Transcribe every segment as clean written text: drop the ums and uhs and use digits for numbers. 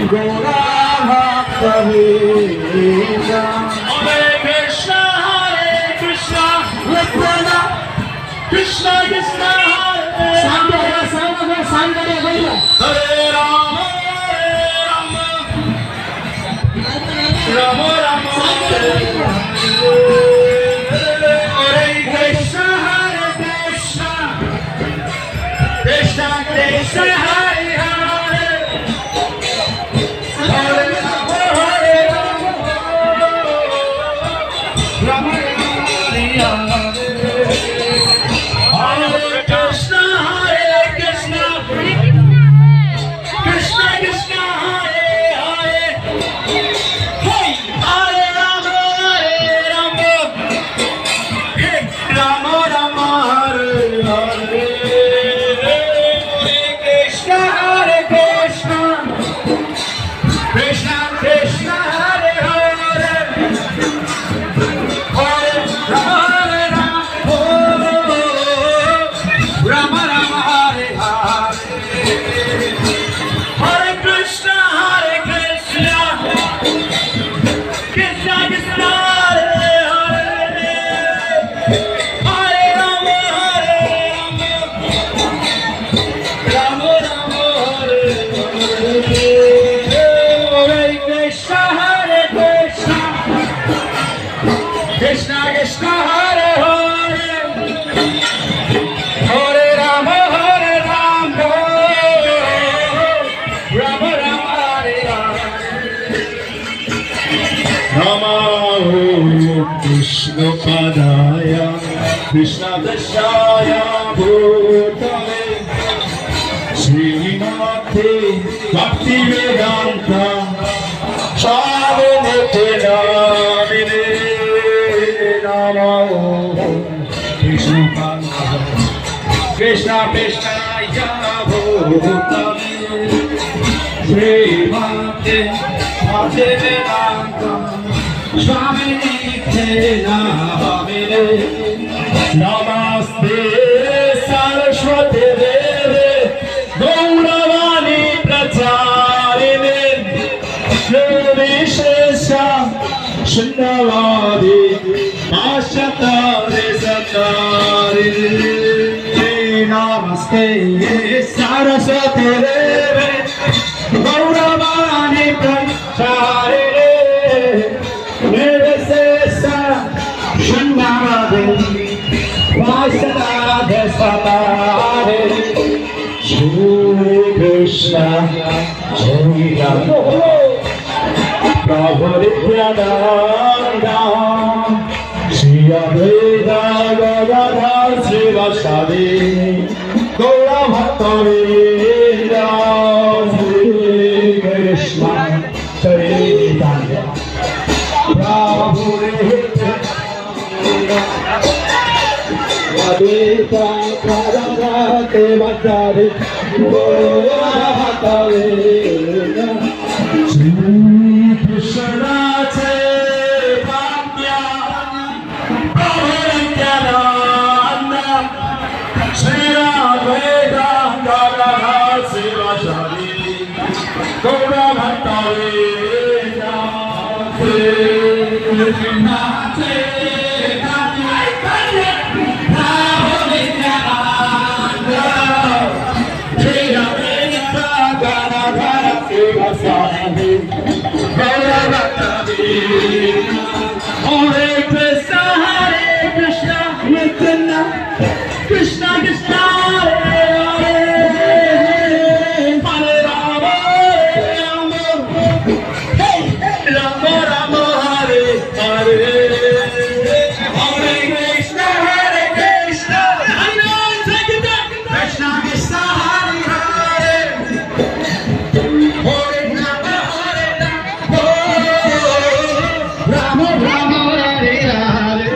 Gora Bhakta Veda. Hare Krishna Krishna Krishna Hare Hare Rama Rama Rama Hare Hare Krishna Krishna Krishna Hare Hare Hare Rama Rama Hare Hare Krishna Krishna Krishna Hare Hare Hey Hare Rama Hey Rama Rama Hare Hare Krishna Krishna Krishna Hare Hare Hare Rama Rama Hare Hare Hare Krishna Krishna Krishna Hare Hare Hare Rama Rama Rama Hare Hare Hare Krishna Krishna Krishna Hare Hare Hare Rama Rama Rama Hare Hare Namo Krishna Padaya Krishna Dashaya Bhutale Srimate Bhakti Vedanta Shavamate Namine Namo Krishna Padaya Krishna Krishna Bhutale Srimate Bhakti Vedanta Shavamate Namine Namaste Saraswati Deve Gauravani Pracharine Vishesha Shunnavadi Mashatare Satarine Namaste Saraswati Deve Gauravani Pracharine Vishesha Shunnavadi Mashatare Satarine Shri Krishna Jai Prabhu Nityananda Shri Advaita Gadadhar Srivasadi Gaura Bhakta Vrinda Shri Krishna Chaitanya Prabhu Nityananda Advaita Gadadhar Srivasadi Gaura Bhakta Vrinda Krishna Chaitanya Prabhu Nityananda Shri Advaita Gadadhar Srivasadi Gaura Bhakta Vrinda Krishna Chaitanya Prabhu Nityananda Shri Advaita Gadadhar Srivasadi Gaura Bhakta Vrinda Hare Krishna Nityananda Krishna Krishna Hare Hare Rama Hey Rama Rama Hare Hare Hare Krishna Krishna Krishna Hare Hare Hare Rama Rama Rama Hare Hare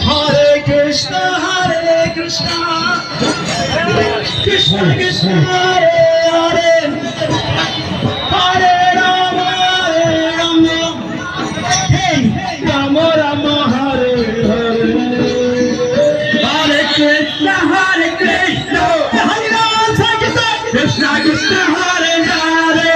Hare Krishna Krishna Krishna Hare Hare Hare Rama Hey Rama Rama Hare Hare Hare Krishna Hare Rama Krishna Krishna Hare Hare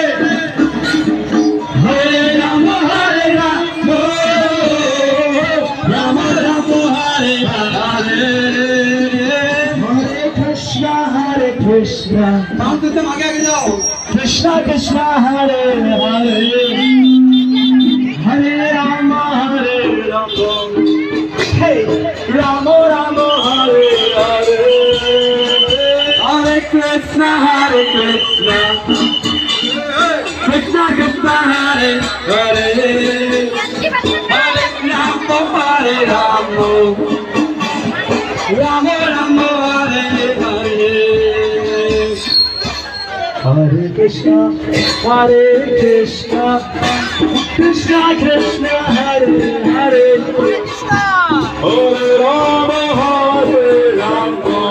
Krishna Hare Hare Hare Rama Hare Rama Hey Rama Rama Hare Hare Hare Krishna Krishna Krishna Hare Hare Hare Rama Hare Rama Rama Rama Hare Hare Hare Krishna Krishna Krishna Hare Hare Hare Rama Hare Rama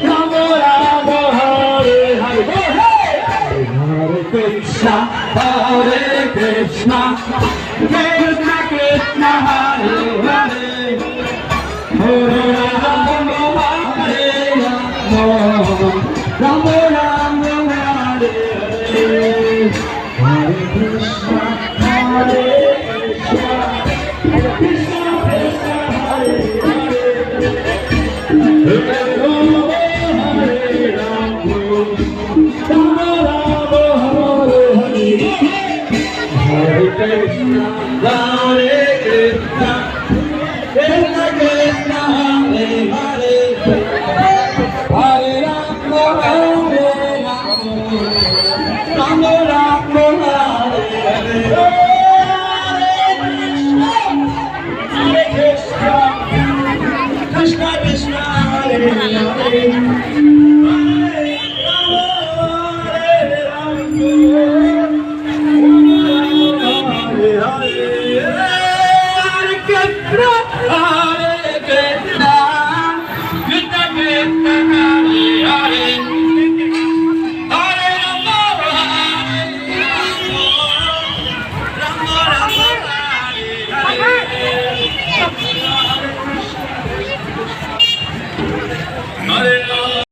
Rama Rama Hare Hare Hare Krishna Krishna Krishna Hare Hare Hare Rama Hare Rama Rama Rama Hare Hare Hare Krishna Krishna Krishna Hare Hare Hare Rama Hare Rama Rama Rama Hare Hare Hare Krishna Krishna